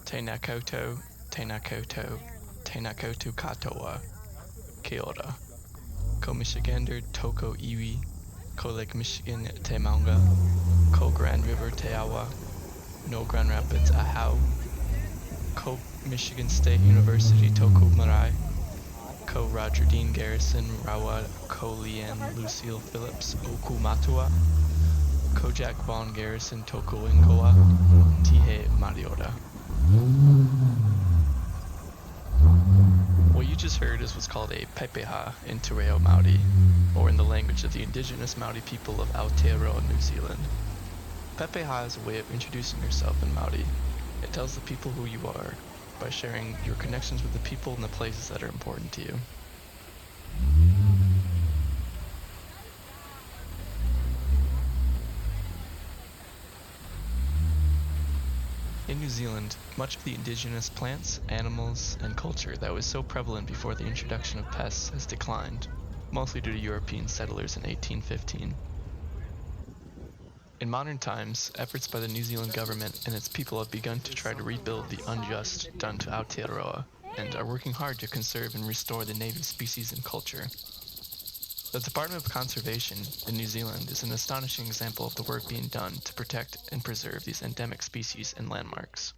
Te Nakoto, Te Nakoto, Te Nakoto katoa, Kia ora. Ko Michigander toko iwi, ko Lake Michigan te maunga, ko Grand River te awa, no Grand Rapids ahau, ko Michigan State University toko marae, ko Roger Dean Garrison rawa ko Leanne Lucille Phillips oku matua, ko Jack Vaughn Garrison toko ingoa, tihe mariota. What you just heard is what's called a pepeha in Te Reo Māori, or in the language of the indigenous Māori people of Aotearoa, New Zealand. Pepeha is a way of introducing yourself in Māori. It tells the people who you are by sharing your connections with the people and the places that are important to you. In New Zealand, much of the indigenous plants, animals, and culture that was so prevalent before the introduction of pests has declined, mostly due to European settlers in 1815. In modern times, efforts by the New Zealand government and its people have begun to try to rebuild the unjust done to Aotearoa, and are working hard to conserve and restore the native species and culture. The Department of Conservation in New Zealand is an astonishing example of the work being done to protect and preserve these endemic species and landmarks.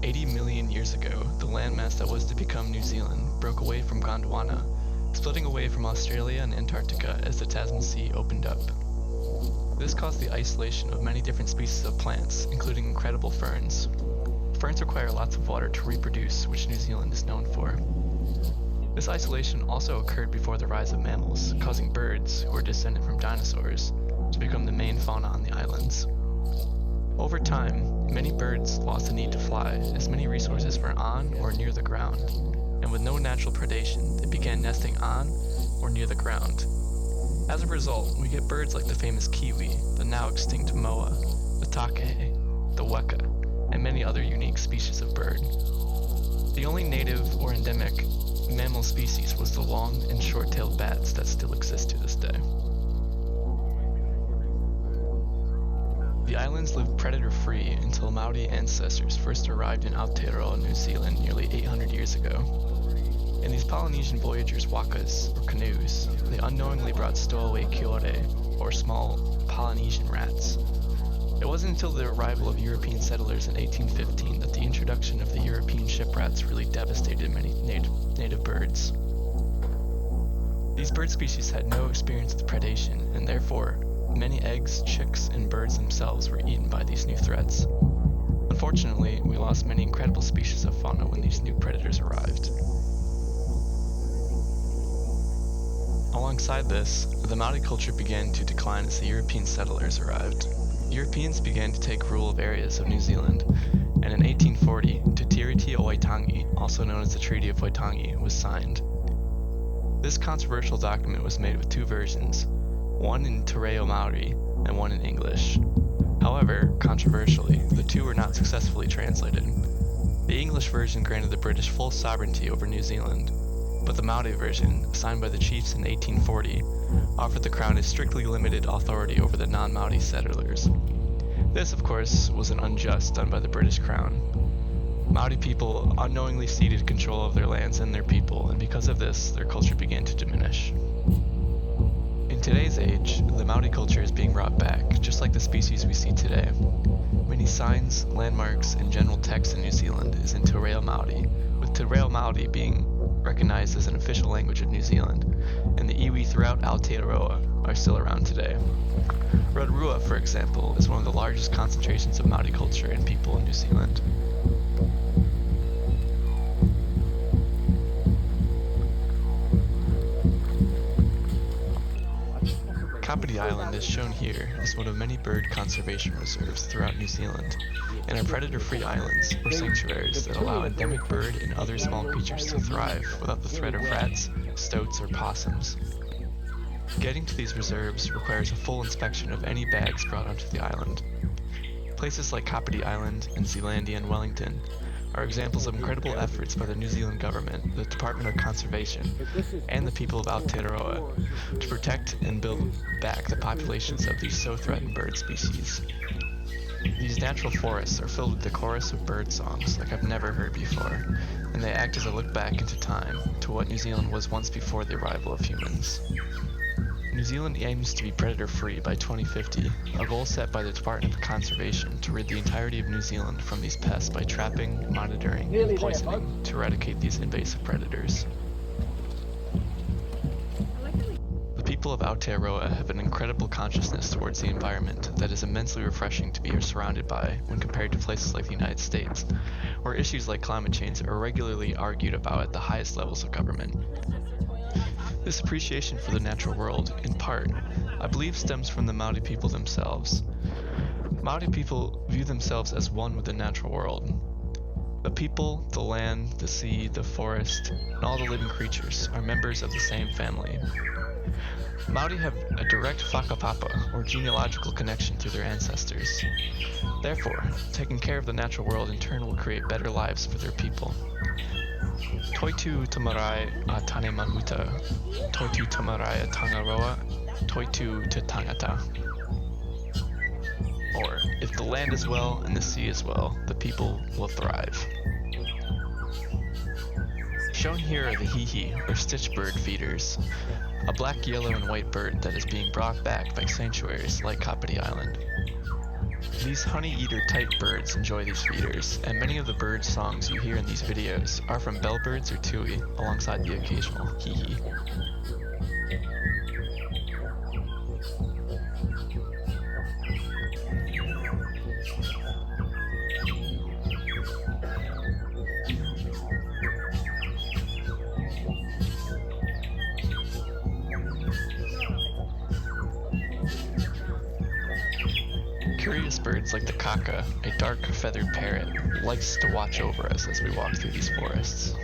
$80 million years ago, the landmass that was to become New Zealand broke away from Gondwana, splitting away from Australia and Antarctica as the Tasman Sea opened up. This caused the isolation of many different species of plants, including incredible ferns. Ferns require lots of water to reproduce, which New Zealand is known for. This isolation also occurred before the rise of mammals, causing birds, who are descended from dinosaurs, to become the main fauna on the islands. Over time, many birds lost the need to fly, as many resources were on or near the ground, and with no natural predation, they began nesting on or near the ground. As a result, we get birds like the famous kiwi, the now extinct moa, the takehe, the weka, and many other unique species of bird. The only native or endemic mammal species was the long and short-tailed bats that still exist to this day. The islands lived predator-free until Maori ancestors first arrived in Aotearoa, New Zealand nearly 800 years ago. In these Polynesian voyagers' wakas, or canoes, they unknowingly brought stowaway kiore, or small Polynesian rats. It wasn't until the arrival of European settlers in 1815 that the introduction of the European ship rats really devastated many native birds. These bird species had no experience with predation, and therefore, Many eggs, chicks, and birds themselves were eaten by these new threats. Unfortunately, we lost many incredible species of fauna when these new predators arrived. Alongside this, the Maori culture began to decline as the European settlers arrived. Europeans began to take rule of areas of New Zealand, and in 1840, Te Tiriti o Waitangi, also known as the Treaty of Waitangi, was signed. This controversial document was made with two versions, one in Te Reo Maori and one in English. However, controversially, the two were not successfully translated. The English version granted the British full sovereignty over New Zealand, but the Maori version, signed by the chiefs in 1840, offered the Crown a strictly limited authority over the non-Maori settlers. This, of course, was an unjust done by the British Crown. Maori people unknowingly ceded control of their lands and their people, and because of this, their culture began to diminish. In today's age, the Maori culture is being brought back, just like the species we see today. Many signs, landmarks, and general text in New Zealand is in Te Reo Maori, with Te Reo Maori being recognized as an official language of New Zealand, and the iwi throughout Aotearoa are still around today. Rotorua, for example, is one of the largest concentrations of Maori culture and people in New Zealand. Kapiti Island is shown here as one of many bird conservation reserves throughout New Zealand, and are predator-free islands, or sanctuaries, that allow endemic bird and other small creatures to thrive without the threat of rats, stoats, or possums. Getting to these reserves requires a full inspection of any bags brought onto the island. Places like Kapiti Island and Zealandia and Wellington are examples of incredible efforts by the New Zealand government, the Department of Conservation, and the people of Aotearoa to protect and build back the populations of these so threatened bird species. These natural forests are filled with the chorus of bird songs like I've never heard before, and they act as a look back into time to what New Zealand was once before the arrival of humans. New Zealand aims to be predator-free by 2050, a goal set by the Department of Conservation to rid the entirety of New Zealand from these pests by trapping, monitoring, and poisoning to eradicate these invasive predators. The people of Aotearoa have an incredible consciousness towards the environment that is immensely refreshing to be surrounded by when compared to places like the United States, where issues like climate change are regularly argued about at the highest levels of government. This appreciation for the natural world, in part, I believe stems from the Maori people themselves. Maori people view themselves as one with the natural world. The people, the land, the sea, the forest, and all the living creatures are members of the same family. Maori have a direct whakapapa, or genealogical connection through their ancestors. Therefore, taking care of the natural world in turn will create better lives for their people. Toitu tamarai a tane mahuta, toitu tamarai a tangaroa, toitu te tangata. Or, if the land is well and the sea is well, the people will thrive. Shown here are the hihi, or stitch bird feeders, a black, yellow, and white bird that is being brought back by sanctuaries like Kapiti Island. These honey-eater type birds enjoy these feeders, and many of the bird songs you hear in these videos are from bellbirds or tui, alongside the occasional hee-hee. Curious birds like the kaka, a dark feathered parrot, likes to watch over us as we walk through these forests.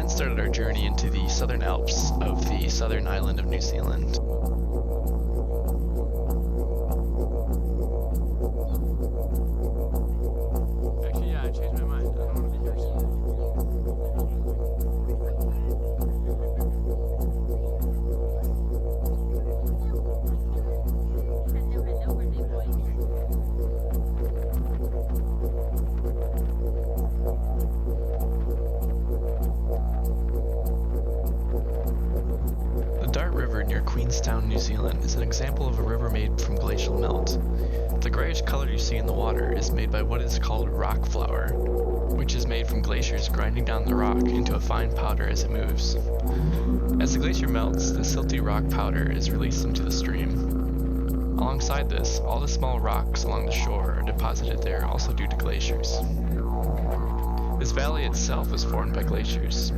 Started our journey into the southern Alps of the southern island of New Zealand. Actually, yeah, I changed my mind. I don't want to be here soon. Hello, birthday boy. Dart River near Queenstown, New Zealand is an example of a river made from glacial melt. The grayish color you see in the water is made by what is called rock flour, which is made from glaciers grinding down the rock into a fine powder as it moves. As the glacier melts, the silty rock powder is released into the stream. Alongside this, all the small rocks along the shore are deposited there also due to glaciers. This valley itself was formed by glaciers.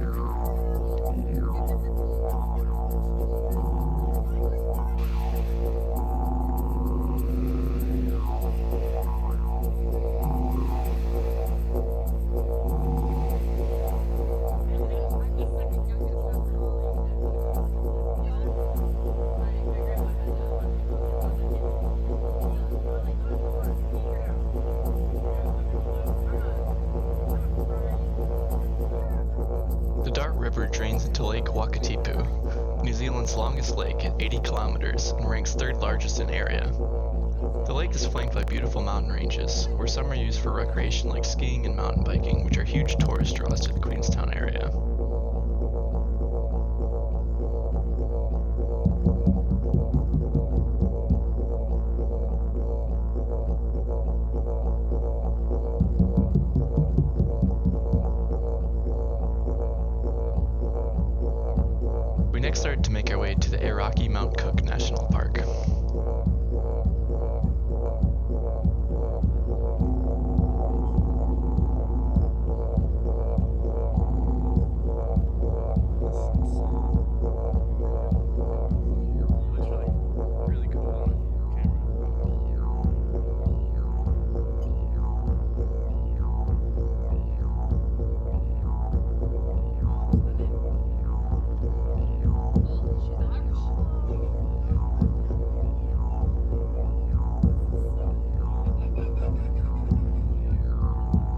The Dart River drains into Lake Wakatipu, New Zealand's longest lake at 80 kilometers and ranks third largest in area. The lake is flanked by beautiful mountain ranges, where some are used for recreation like skiing and mountain biking, which are huge tourist draws to the Queenstown area. We next started to make our way to the Aoraki Mount Cook National Park.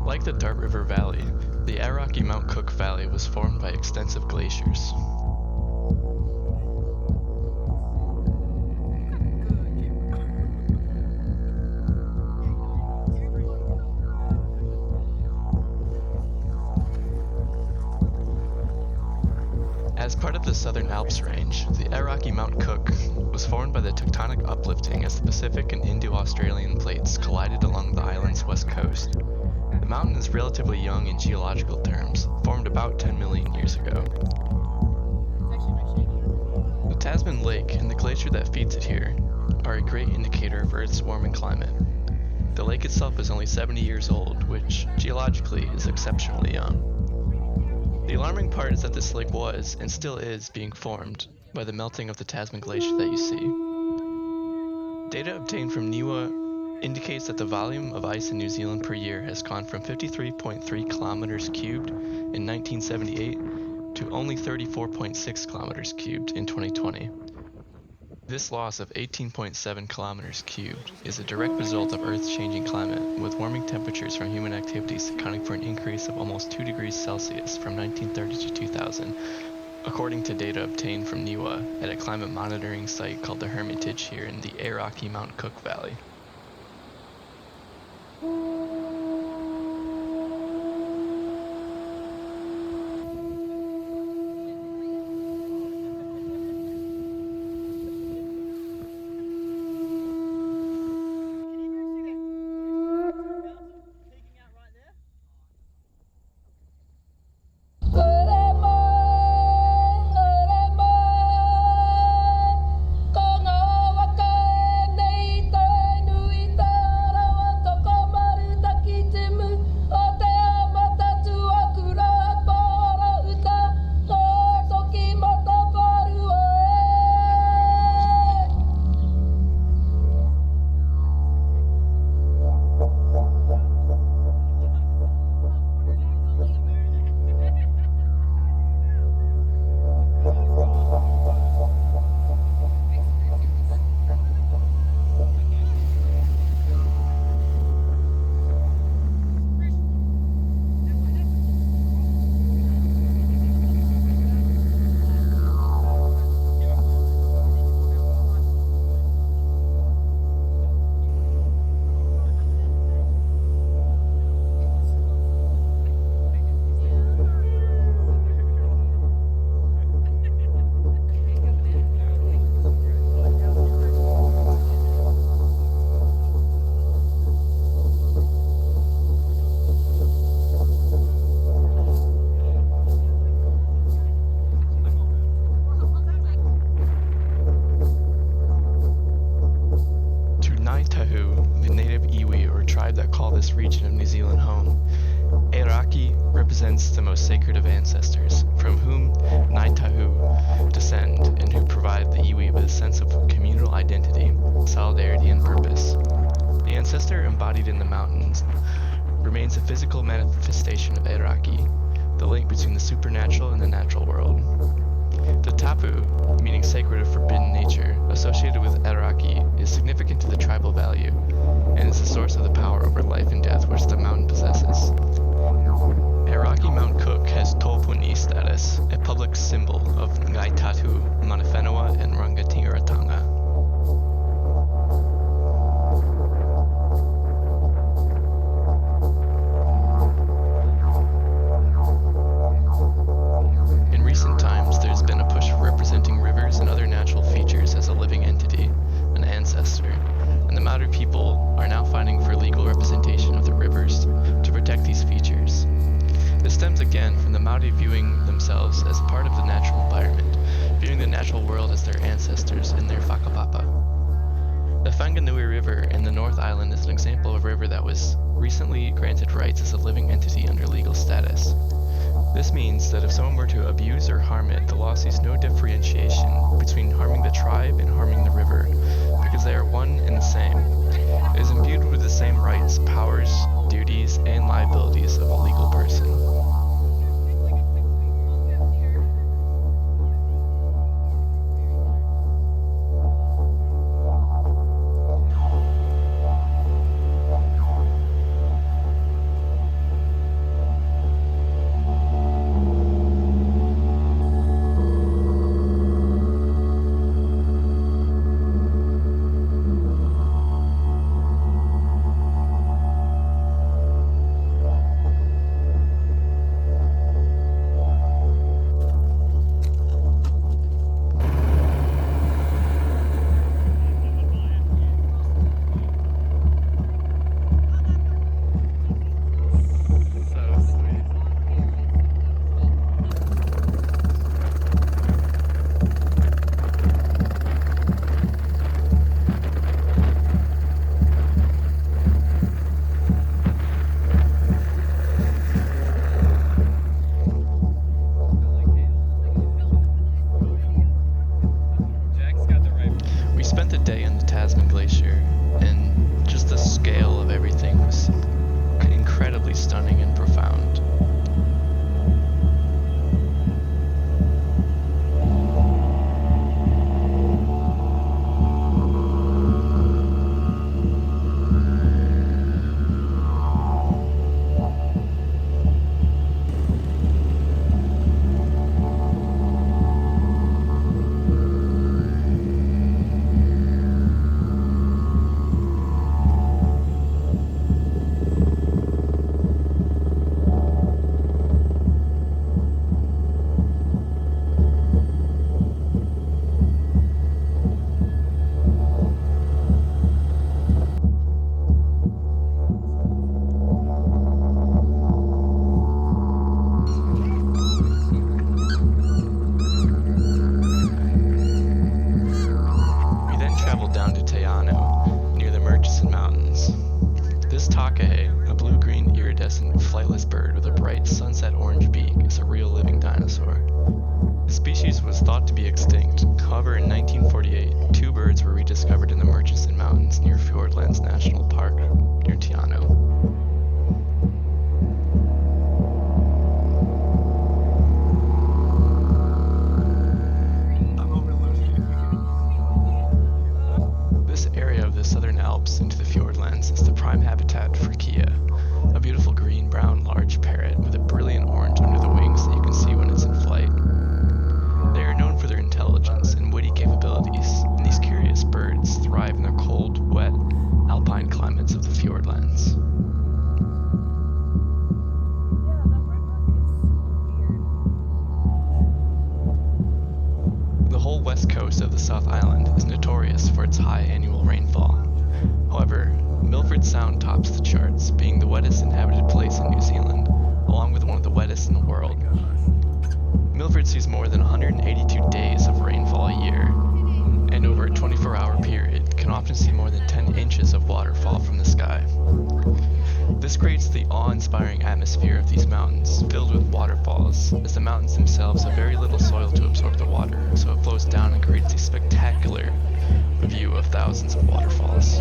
Like the Dart River Valley, the Aoraki Mount Cook Valley was formed by extensive glaciers. As part of the Southern Alps range, the Aoraki Mount Cook was formed by the tectonic uplifting as the Pacific and Indo-Australian plates collided along the island's west coast. The mountain is relatively young in geological terms, formed about 10 million years ago. The Tasman Lake and the glacier that feeds it here are a great indicator of Earth's warming climate. The lake itself is only 70 years old, which, geologically, is exceptionally young. The alarming part is that this lake was, and still is, being formed by the melting of the Tasman Glacier that you see. Data obtained from NIWA indicates that the volume of ice in New Zealand per year has gone from 53.3 kilometers cubed in 1978 to only 34.6 kilometers cubed in 2020. This loss of 18.7 kilometers cubed is a direct result of Earth's changing climate, with warming temperatures from human activities accounting for an increase of almost 2 degrees Celsius from 1930 to 2000, according to data obtained from NIWA at a climate monitoring site called the Hermitage here in the Aoraki Mount Cook Valley. Con this region of New Zealand home. Aoraki represents the most sacred of ancestors, from whom Ngāi Tahu descend and who provide the iwi with a sense of communal identity, solidarity, and purpose. The ancestor embodied in the mountains remains a physical manifestation of Aoraki, the link between the supernatural and the natural world. The tapu, meaning sacred or forbidden nature, associated with Aoraki, is significant to the tribal value, and is the source of the power over life and death which the mountain possesses. Aoraki Mount Cook has Tōpuni status, a public symbol of Ngāi Tahu, Manawhenua, and Rangatiratanga. In recent times, there's been a push for representing rivers and other natural features as a living entity, an ancestor, and the Maori people are now fighting for legal representation of the rivers to protect these features. This stems again from the Maori viewing themselves as part of the natural environment, viewing the natural world as their ancestors and their whakapapa. The Whanganui River in the North Island is an example of a river that was recently granted rights as a living entity under legal status. This means that if someone were to abuse or harm it, the law sees no differentiation between harming the tribe and harming the river, because they are one and the same. It is imbued with the same rights, powers, duties, and liabilities of a legal person. flightless bird with a bright sunset orange beak is a real living dinosaur. The species was thought to be extinct. However, in 1948, two birds were rediscovered in the Murchison Mountains near Fiordlands National Park near Te Anau. This area of the Southern Alps into the Fiordlands is the prime habitat for Kia, a beautiful green-brown large parrot with a brilliant orange under the wings that you can see when it's in flight. They are known for their intelligence and witty capabilities, and these curious birds thrive in the cold, wet, alpine climates of the Fiordlands. The whole west coast of the South Island is notorious for its high annual rainfall. However, Milford Sound tops the charts, being the wettest inhabited place in New Zealand, along with one of the wettest in the world. Milford sees more than 182 days of rainfall a year, and over a 24-hour period can often see more than 10 inches of water fall from the sky. awe-inspiring atmosphere of these mountains, filled with waterfalls, as the mountains themselves have very little soil to absorb the water, so it flows down and creates a spectacular view of thousands of waterfalls.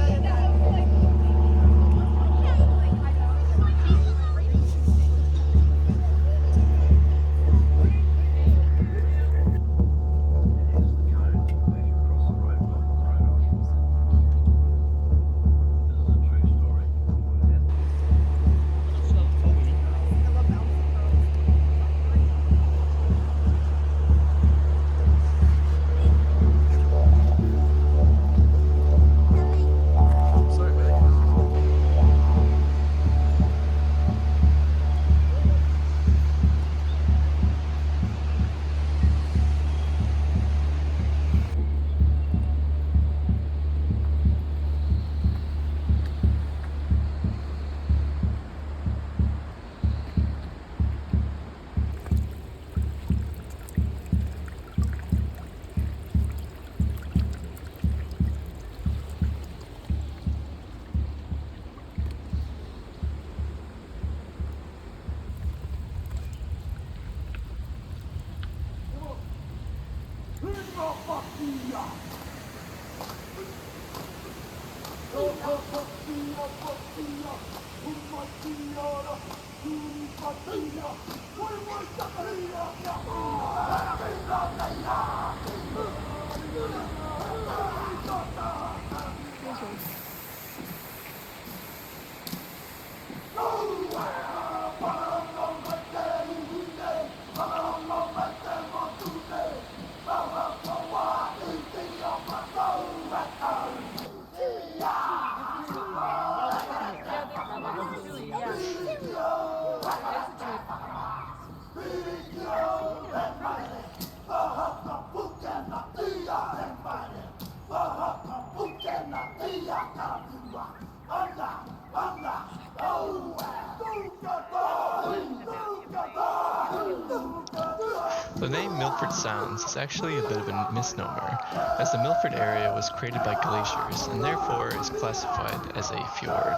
The name Milford Sounds is actually a bit of a misnomer, as the Milford area was created by glaciers and therefore is classified as a fjord.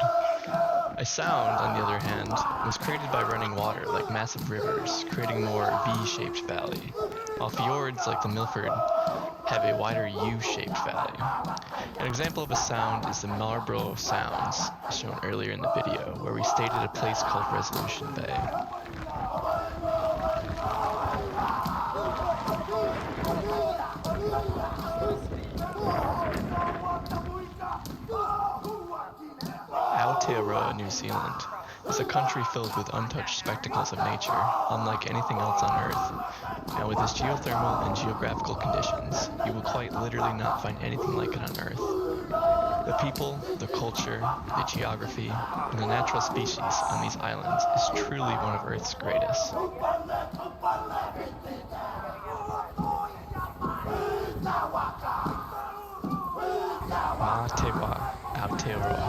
A sound, on the other hand, was created by running water like massive rivers, creating a more V-shaped valley, while fjords like the Milford have a wider U-shaped valley. An example of a sound is the Marlborough Sounds, shown earlier in the video, where we stayed at a place called Resolution Bay. Aotearoa, New Zealand, is a country filled with untouched spectacles of nature, unlike anything else on Earth. And with its geothermal and geographical conditions, you will quite literally not find anything like it on Earth. The people, the culture, the geography, and the natural species on these islands is truly one of Earth's greatest. Aotearoa.